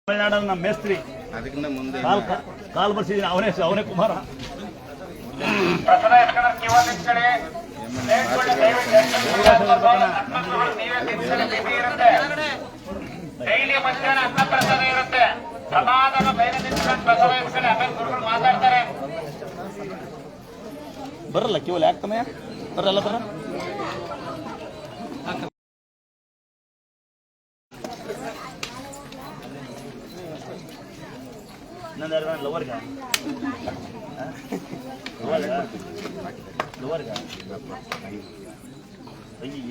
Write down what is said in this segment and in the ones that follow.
ತಮಿಳ್ನಾಡು ನಮ್ಮ ಮೇಸ್ತ್ರಿ ಅದಕ್ಕಿಂತ ಮುಂದೆ ಕಾಲ್ ಬರ್ಸಿದ್ದೀನಿ. ಅವನೇ ಕುಮಾರ. ಬರಲ್ಲ ಕೇವಲ ಯಾಕೆ ತಮ್ಮ ಬರಲ್ಲ ಬರ ಲವರ್ಗ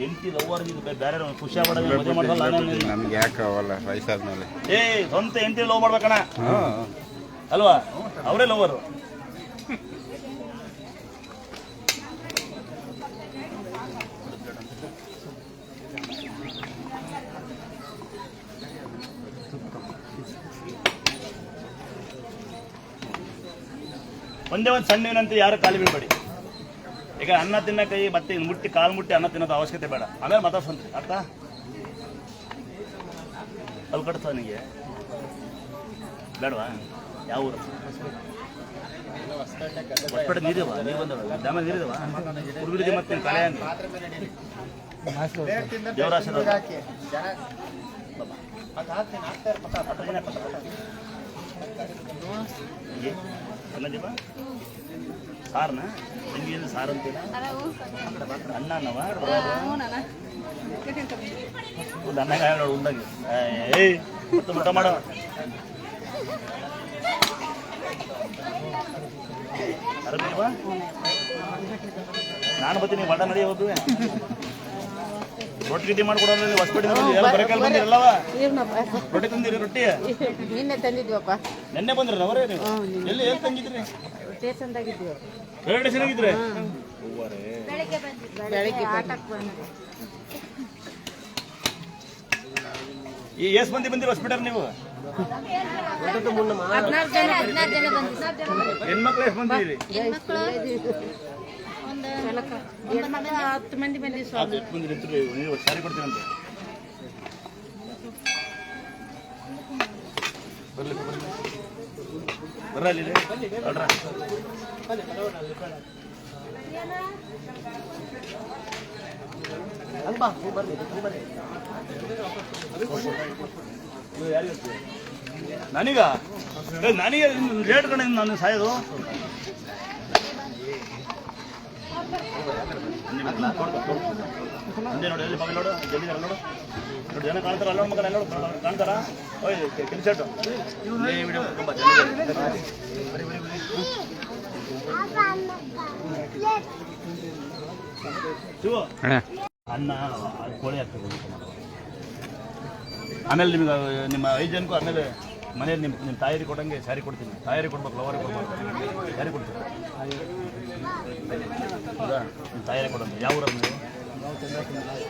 ಎಂಟಿ ಲವರ್ ಬೇರೆ ಖುಷಿ ಮದುವೆ ಮಾಡಲ್ಲ. ನಮ್ಗೆ ಯಾಕೆ ಅವಲ್ಲ ವಯಸ್ಸಾದ್ಮೇಲೆ ಸ್ವಂತ ಎಂಟಿ ಲವ್ ಮಾಡ್ಬೇಕಣ್ಣ ಅಲ್ವಾ? ಅವರೇ ಲವರು. ಒಂದೇ ಒಂದು ಸಣ್ಣ ವಿನಂತಿ, ಯಾರು ಕಾಲು ಬೀಳ್ಬೇಡಿ. ಈಗ ಅನ್ನ ತಿನ್ನ ಕೈ ಮತ್ತೆ ಮುಟ್ಟಿ ಕಾಲು ಮುಟ್ಟಿ ಅನ್ನ ತಿನ್ನೋದು ಅವಶ್ಯಕತೆ ಬೇಡ. ಆಮೇಲೆ ಮಾತಾಡ್ಸಂತ್ರಿ ಅರ್ಥ ಅಲ್ಲಿ ಕಟ್ತ ನನಗೆ ಬೇಡವಾ? ಯಾವ ಊರು? ಹೊಸಪೇಟೆ ನೀರಿವ? ನೀರು ಬಂದವ ಡ್ಯಾಮ ನೀರಿದವ ಹುಡುಗರಿಗೆ ಮತ್ತೆ ಕಲೆ ಅಂತ ದೇವರಾಶ ಅನ್ನದೀಪ ಸಾರ್ನ ಸಂಗೀತ ಸಾರು ಅಂತೀರ ಅನ್ನವ ಒಂದು ಅನ್ನಗಾಯ ನೋಡಿ ಉಂಡಾಗಿ ಮತ್ತೆ ಊಟ ಮಾಡೋ ಅರಬಿಲ್ವಾ? ನಾನು ಬರ್ತೀನಿ ಬಡ ನಡಿ ಹೋದ್ವಿ. ರೊಟ್ಟಿ ಗಿಟ್ಟಿ ಮಾಡ್ಕೊಡೋದ್ರಲ್ಲಿ ಹೊಸಪೇಟೆ ಬರಕಾಲ ಬಂದಿರಲ್ಲವ? ರೊಟ್ಟಿ ತಂದಿರಿ? ರೊಟ್ಟಿ ನಿನ್ನೆ ತಂದಿದ್ವಪ್ಪ. ನೆನ್ನೆ ಬಂದ್ರಿ ಅವರೇ? ನೀವು ಎಲ್ಲಿ ಏನ್ ತಂಗಿದ್ರಿ? ಸ್ಟೇಷನ್ದಾಗಿದ್ವಿ. ರೈಲ್ವೆ ಸ್ಟೇಷನ್ ಆಗಿದ್ರೆ ಈ ಎಸ್ ಮಂದಿ ಬಂದಿರಿ ಹೊಸಪೇಟೆ ನೀವು? ಹೆಣ್ಮಕ್ಳು ಎಷ್ಟು ಬಂದಿರಿ? 10 ಮಂದಿ ಬಂದಿದ್ವಿ. ನೀವು ಸಾರಿ ಕೊಡ್ತೀರಂತೆ. ಬರ್ರಲ್ಲಿ ನನಗ ನನಗೆ ರೇಟ್ ಕಡೆ ನಾನು ಸಾಯೋದು. ಹಿಂದೆ ನೋಡಿ ಎಲ್ಲಿ ಮಗ ನೋಡು, ಜಲ್ದಿ ನೋಡು ನೋಡಿ, ಜನ ಕಾಣ್ತಾರ ಅಲ್ಲ ಮಗ ಎಲ್ಲ ಕಾಣ್ತಾರ. ಕೆಲಸ ವಿಡಿಯೋ ತುಂಬ ಶಿವ ಅನ್ನ ಕೋಳಿ ಆಗ್ತದೆ. ಆಮೇಲೆ ನಿಮ್ಗೆ ನಿಮ್ಮ 5 ಜನಕ್ಕೂ ಆಮೇಲೆ ಮನೇಲಿ ನಿಮ್ಮ ತಾಯಿರಿ ಕೊಡಂಗೆ ಸ್ಯಾರಿ ಕೊಡ್ತೀನಿ. ತಾಯಿರಿ ಕೊಡ್ಬೇಕು, ಲವರಿಗೆ ಕೊಡ್ಬೇಕು. ಸ್ಯಾರಿ ಕೊಡ್ತೀನಿ ಹೌದಾ? ನಿಮ್ಮ ತಾಯಿರಿ ಕೊಡಂಗೆ. ಯಾವ ಊರ ನೀವು?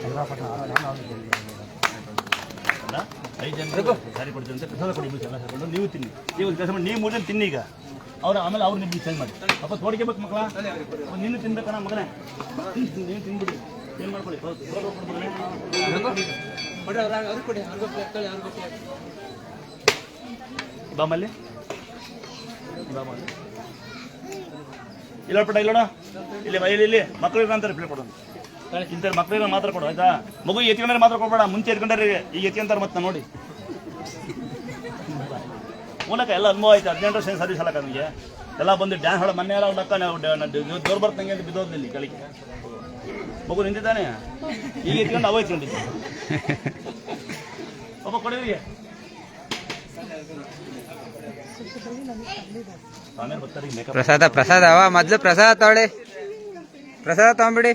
ಅಲ್ಲ 5 ಜನಕ್ಕೆ ಸ್ಯಾರಿ ಕೊಡ್ತೀನಿ ಅಂತ ಪ್ರಸಾದ ಕೊಡಿ. ಎಲ್ಲ ಸೇರ್ಕೊಂಡು ನೀವು ತಿನ್ನಿ. ನೀವು ಕೆಲಸ ಮಾಡಿ ನೀವು 3 ಜನ ತಿನ್ನಿ. ಈಗ ಆಮೇಲೆ ಅವ್ರು ನಿಮ್ಗೆ ಚೇಂಜ್ ಮಾಡಿ ಅಪ್ಪ ತೋಡಿಕೆಬೇಕು ಮಕ್ಕಳ. ನೀನು ತಿನ್ಬೇಕಣ್ಣ ಮಗನೇ, ನೀವು ತಿನ್ಬಿಡಿ. ಏನು ಮಾಡ್ಕೊಳ್ಳಿ ಬಾಮಲ್ಲಿ ಇಲ್ಲ ಪಟ ಇಲ್ಲೋಣ. ಇಲ್ಲಿ ಮಕ್ಕಳಿಗೆ ಅಂತ ರಿಪ್ಲೈ ಕೊಡೋಣ. ಇಂಥ ಮಕ್ಕಳಿಗೆ ಮಾತ್ರ ಕೊಡು ಆಯ್ತಾ? ಮಗು ಎತ್ಕೊಂಡ್ರೆ ಮಾತ್ರ ಕೊಡ್ಬೇಡ. ಮುಂಚೆ ಎತ್ಕೊಂಡ್ರೆ ಈಗ ಎತ್ಕೊಂತಾರೆ ಮತ್ತೆ ನೋಡಿ. ಮೂಲಕ ಎಲ್ಲ ಅನುಭವ ಆಯ್ತು. 18 ವರ್ಷ ಸರ್ವಿಸ್ ಅಲ್ಲಕ್ಕ ನಮಗೆ ಎಲ್ಲ ಬಂದು ಡ್ಯಾನ್ಸ್ ಹಾಡೋ ಮೊನ್ನೆ ಎಲ್ಲ ಅಕ್ಕ ನಾವು ಜೋರು ಬರ್ತಂಗೆ ಅಂತ ಬಿದ್ದೋದಿಲ್ಲ ಕಳಿಕೆ. ಮಗು ನಿಂತಿದ್ದಾನೆ ಈಗ ಎತ್ಕೊಂಡು ಅವ ಎತ್ಕೊಂಡಿದ್ದೆ ಪಾಪ ಕೊಡೋರಿಗೆ. ಆಮೇಲೆ ಬರ್ತಾರೆ ಪ್ರಸಾದ ಅವ ಮೊದ್ಲು ಪ್ರಸಾದ ತಗೊಳ್ಳಿ. ಪ್ರಸಾದ ತಗೊಂಬಿಡಿ.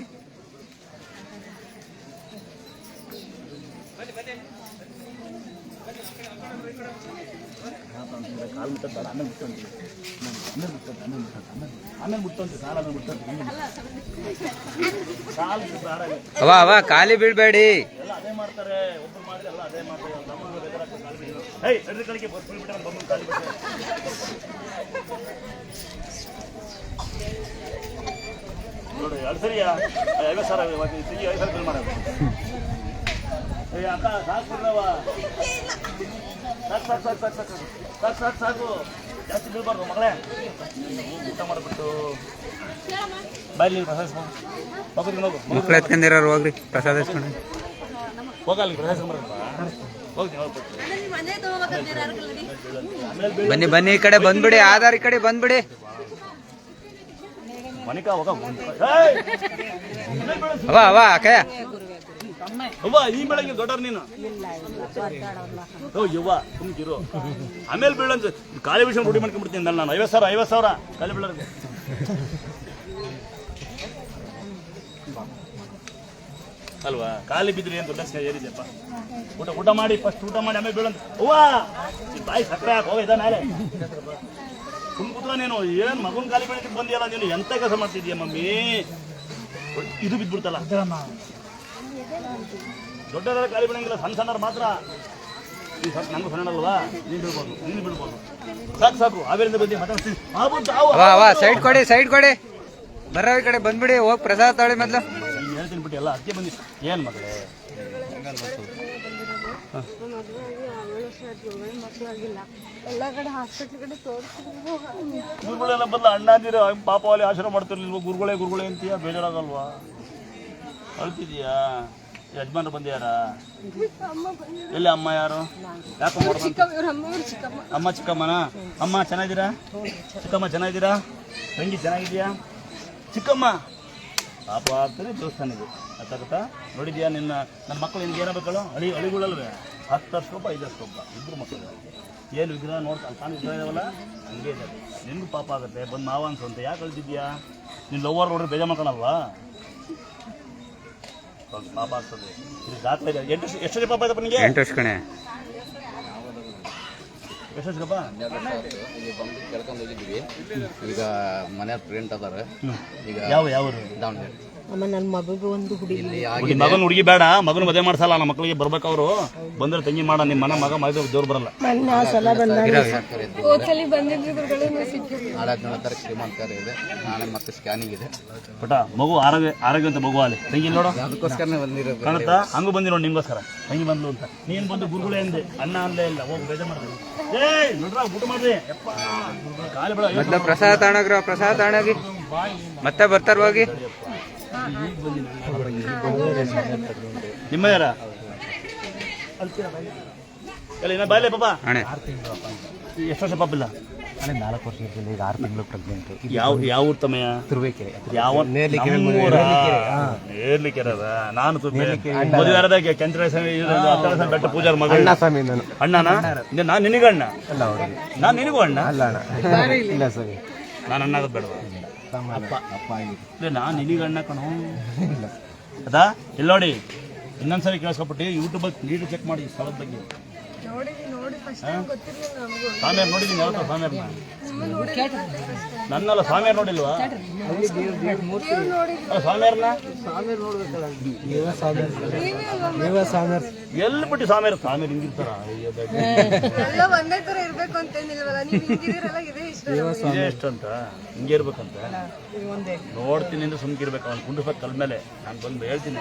ಕಾಲು ಮುಟ್ಟಂತ ಆಮೇಲೆ ಮುಟ್ಟಂತೀವಿ. ಆಮೇಲೆ ಮುಟ್ಟಂತೀವಿ ಸಾಲ ಆಮೇಲೆ ಮುಟ್ಟಂತೀವಿ. ಸಾಲ ಅವ ಖಾಲಿ ಬೀಳ್ಬೇಡಿ. ಎಲ್ಲ ಅದೇ ಮಾಡ್ತಾರೆ. ಒಬ್ಬರು ಮಾಡಿದ್ರೆ ಎಲ್ಲ ಅದೇ ಮಾಡ್ತಾರೆ. ನಮ್ಮ ಎಡ್ರಿ ಕಳಿಗೆ ಬರ್ಸ್ಬಿಟ್ಟು ಬಿಟ್ಟಾರೆ. ಬೊಮ್ಮನ ಕಾಲಿ ಬಿಟ್ಟೆ ನೋಡಿ 2 ಸರಿಯಾ 50 ಸಾವಿರ 5 ಸಾವಿರ ಬಿಲ್ ಮಾಡೋದು. ಅಕ್ಕ ಸಾಕು ಸಾಕು ಸಾಕು ಸಾಕು ಸಾಕು ಸಾಕು ಸಾಕು ಸಾಕು ಸಾಕು ಜಾಸ್ತಿ ಬೀಳ್ಬಾರ್ದು ಮಗಳೇ. ಊಟ ಮಾಡಿಬಿಟ್ಟು ಬಾಯಲ್ಲಿ ಪ್ರಸಾದ ಹೋಗೋದು ಹೋಗು ಮಕ್ಳು ಎತ್ಕೊಂಡಿರೋರು ಹೋಗ್ರಿ ಪ್ರಸಾದ ಇಸ್ಕೊಂಡು. ಹೋಗಲ್ಲ ಪ್ರಸಾದ ಹೋಗ್ತೀನಿ ಹೋಗ್ಬಿಟ್ಟು ಬನ್ನಿ ಬನ್ನಿ ಈ ಕಡೆ ಬಂದ್ಬಿಡಿ, ಆಧಾರ್ ಈ ಕಡೆ ಬಂದ್ಬಿಡಿ. ಮನಿಕಾ ಹೋಗ ಅವ ಅವ ಅಕ್ಕಯ್ಯ ಅವ್ವ ಈ ಬೆಳಗ್ಗೆ ದೊಡ್ಡವ್ರು ನೀನು. ಓ ಯವ್ವ ಸುಮ್ಕಿರು, ಆಮೇಲೆ ಬೀಳಂತ ಕಾಲಿ ವಿಷಯ ರೂಢಿ ಮಾಡ್ಕೊಂಡ್ಬಿಡ್ತೀನಿ ನಾನು. 50,000 ಕಾಲಿ ಬೀಳೋರಿಗೆ. ಅಲ್ವಾ ಕಾಲಿ ಬಿದ್ರಿ ಏನು ದೊಡ್ಡ ಏರಿದೆಯಪ್ಪ. ಊಟ ಮಾಡಿ ಫಸ್ಟ್ ಊಟ ಮಾಡಿ ಆಮೇಲೆ ಬೀಳಂತ. ಅವ್ವ ಬಾಯಿ ಸಕ್ಕರೆ ಹಾಕಿ ಹೋಗ ಇದ ನಾಳೆ ಸುಮ್ ಕೂತ್ಲ ನೀನು. ಏನ್ ಮಗನ್ ಕಾಲಿ ಬೆಳಗ್ಗೆ ಬಂದಿಯಲ್ಲ ನೀನು, ಎಂತ ಕೆಲಸ ಮಾಡ್ತಿದೀಯ ಮಮ್ಮಿ. ಇದು ಬಿದ್ಬಿಡ್ತಲ್ಲ, ದೊಡ್ಡದಾರ ಕಾಲಿ ಬೆಳಂಗಿಲ್ಲ, ಸಣ್ಣ ಸಣ್ಣರು ಮಾತ್ರ. ನಂಗೂ ಸಣ್ಣಲ್ವಾ, ನೀನು ಬೀಳ್ಬೋದು. ಸಾಕು ಸಾಕು ಆವೇರಿಂದ ಬಂದು ಮಾತಾಡ್ತೀನಿ. ಅವ ಅವ ಸೈಡ್ ಕೊಡಿ ಸೈಡ್ ಕೊಡಿ, ಬರ್ರ ಈ ಕಡೆ ಬಂದ್ಬಿಡಿ. ಹೋಗಿ ಪ್ರಸಾದ ತಗೊಳ್ಳಿ ಮೊದ್ಲು. ಹೇಳ್ತೀನಿ ಬಿಟ್ಟು ಎಲ್ಲ ಅದಕ್ಕೆ ಬಂದಿ. ಏನು ಮಗಳೇ ಎಲ್ಲ ಕಡೆ ಹಾಸ್ಪಿಟ್ಲ್ ಕಡೆ ತೋರಿಸಿದ್ರು. ಗುರುಗಳೆಲ್ಲ ಬದಲ ಅಣ್ಣ ಅಂದಿರ ಪಾಪ ಅಲ್ಲಿ ಆಶ್ರಮ ಮಾಡ್ತಿರ್ಲಿಲ್ವ. ಗುರುಗಳೇ ಅಂತೀಯ, ಬೇಜಾರಾಗಲ್ವಾ? ಅಳ್ತಿದೀಯಾ? ಯಜಮಾನ್ರು ಬಂದ್ಯಾರ? ಎಲ್ಲಿ ಅಮ್ಮ ಯಾರು? ಯಾಕಮ್ಮ ಅಮ್ಮ ಚಿಕ್ಕಮ್ಮನ? ಅಮ್ಮ ಚೆನ್ನಾಗಿದ್ದೀರಾ? ಚಿಕ್ಕಮ್ಮ ಚೆನ್ನಾಗಿದ್ದೀರಾ? ತಂಗಿ ಚೆನ್ನಾಗಿದೆಯಾ? ಚಿಕ್ಕಮ್ಮ ಪಾಪ ಆಗ್ತಾನೆ ದೇವಸ್ಥಾನಕ್ಕೆ ಅತ್ತಾಗತ್ತಾ ನೋಡಿದ್ಯಾ? ನನ್ನ ಮಕ್ಕಳು ನಿನ್ಗೆ ಏನಾಗಬೇಕಳು? ಅಳಿಗಳಲ್ವೇ? 10 ವರ್ಷಕ್ಕೊಬ್ಬ 5 ವರ್ಷಕ್ಕೊಬ್ಬ ಇಬ್ಬರು ಮಕ್ಕಳು. ಏನು ವಿಗ್ರಹ ನೋಡ್ತಾ ಕಾಣ್ ವಿಗ್ರಹ ಇದಾವಲ್ಲ ಹಂಗೆ ಇದೆ. ನಿನ್ಗೂ ಪಾಪ ಆಗುತ್ತೆ, ಬಂದು ಮಾವ ಅನ್ಸಂತ. ಯಾಕೆ ಕಳ್ತಿದ್ಯಾ? ನೀನು ಲವ್ವರ್ ನೋಡ್ರಿ ಬೇಜಾರು ಮಾಡ್ಕೊಳಲ್ವಾ? ಪಾಪ ಆಗ್ತದೆ. ಇದು ದಾಖಲೆ ಇದೆ. ಎಷ್ಟು ಪಾಪ ಆಯ್ತಪ್ಪ ನಿನಗೆ? 8 ವರ್ಷ ಕಣೆ. ಎಷ್ಟು ವರ್ಷಕ್ಕಪ್ಪ? ಇಲ್ಲಿ ಬಂದು ಕೇಳ್ಕೊಂಡು ಹೋಗಿದ್ವಿ. ಈಗ ಮನೆ ಫ್ರೆಂಡ್ ಅದಾರ. ಈಗ ಯಾವ ದಾವಣಗೆರೆ. ಅಮ್ಮ ನನ್ನ ಮಗುಗೆ ಒಂದು ಹುಡುಗಿ. ಮಗನ ಹುಡುಗಿ ಬೇಡ, ಮಗನ ಮದುವೆ ಮಾಡ್ಸಲ್ಲ. ನಮ್ಮ ಮಕ್ಕಳಿಗೆ ಬರ್ಬೇಕು. ಅವರು ಬಂದ್ರೆ ತಂಗಿ ಮಾಡ. ನಿಮ್ಮ ಮಗ ಮಾಡಿದ್ರೆ ಜೋರು ಬರಲ್ಲ. ನಾಳೆ 17 ತಾರೀಕು ಶ್ರೀಮಂತ ಇದೆ. ನಾಳೆ ಮತ್ತೆ ಸ್ಕ್ಯಾನಿಂಗ್ ಇದೆ. ಬಟ್ ಮಗು ಆರೋಗ್ಯವಂತ ಮಗು ಅಲ್ಲಿ ತಂಗಿ ನೋಡು. ಅದಕ್ಕೋಸ್ಕರನೇ ಬಂದಿರೋದು. ಕಾಣುತ್ತಾ? ಹಂಗೂ ಬಂದಿ ನೋಡಿ ನಿಮ್ಗೋಸ್ಕರ. ತಂಗಿ ಬಂದ್ಲು ಅಂತ ನೀನು ಬಂದು ಗುರುಗಳೇ ಅಂದೆ, ಅಣ್ಣ ಅಂದೇ ಇಲ್ಲ. ಹೋಗಿ ಬೇಜಾರು ಮಾಡಿದ್ರಿ. ನೋಡ್ರ ಊಟ ಮಾಡ್ರಿ. ಕಾಲಿ ಬೇಡ. ಮೊದ್ಲು ಪ್ರಸಾದ ತಗೊಂಡೋಗ್ರ, ಪ್ರಸಾದ ತಗೊಂಡೋಗಿ ಮತ್ತೆ ಬರ್ತಾರ ಹೋಗಿ. ನಿಮ್ಮ ಯಾರ ಎಲ್ಲ ಬಾಯ್ಲೆ ಪಾಪ ಅಣ್ಣ ಎಷ್ಟು ವರ್ಷ ಪಾಪಿಲ್ಲ? 4 ವರ್ಷ ಇರ್ತಿಲ್ಲ, ಈಗ 6 ತಿಂಗಳು ಪ್ರೆಗ್ನೆಂಟ್. ಯಾವ ಊರ್ ತಮ್ಮಯ್ಯ? ತುರುವೇಕೆರೆ. ಯಾವ ನೇರ್ಲಿಕೆರೆ ಅದ. ನಾನು ಮದುವೆ ಕೆಂಚರಾಯ ಸ್ವಾಮಿ ಬೆಟ್ಟ ಪೂಜಾರ ಮಗ. ಸ್ವಾಮಿ ನಾನು ಅಣ್ಣನ? ನಾನು ನಿನಗ ಅಣ್ಣ? ಅಲ್ಲ ಅವ್ರಿಗೆ. ನಾನು ನಿನಗೂ ಅಣ್ಣ? ಅಲ್ಲ ಅಣ್ಣ, ಇಲ್ಲ ಸ್ವಾಮಿ. ನಾನು ಅಣ್ಣ ಆಗೋದು ಬೇಡವಾ? ಅಪ್ಪ ಆಗಿದೆ. ನಾನು ನಿನಗ ಅಣ್ಣ ಕಣೋ. ಅದಾ ಇಲ್ಲ ನೋಡಿ, ಇನ್ನೊಂದ್ಸರಿ ಕೇಳಿಸ್ಕೊಬಿಟ್ಟು ಯೂಟ್ಯೂಬಲ್ಲಿ ನೀರು ಚೆಕ್ ಮಾಡಿ ಸ್ಥಳದ ಬಗ್ಗೆ. ಸ್ವಾಮಿಯಾರ್ ನೋಡಿದ್ದೀನಿ ಯಾವತ್ತ? ಸ್ವಾಮಿಯಾರ್ನ ನನ್ನಲ್ಲ, ಸ್ವಾಮಿಯಾರ್ ನೋಡಿಲ್ವಾ? ಸ್ವಾಮಿಯಾರ್ನ ಎಲ್ಲಿ ಬಿಟ್ಟು ಸ್ವಾಮಿಯಾರ್ ಹಿಂಗಿರ್ತಾರ? ಇದೇ ಎಷ್ಟು ಅಂತ ಹಿಂಗೆ ಇರ್ಬೇಕಂತ ನೋಡ್ತೀನಿ ಅಂದ್ರೆ ಸುಮ್ಕಿರ್ಬೇಕು. ಅವ್ನು ಕುಂಡ್ರಬೇಕು ಕಲ್ ಮೇಲೆ. ನಾನು ಬಂದು ಹೇಳ್ತೀನಿ.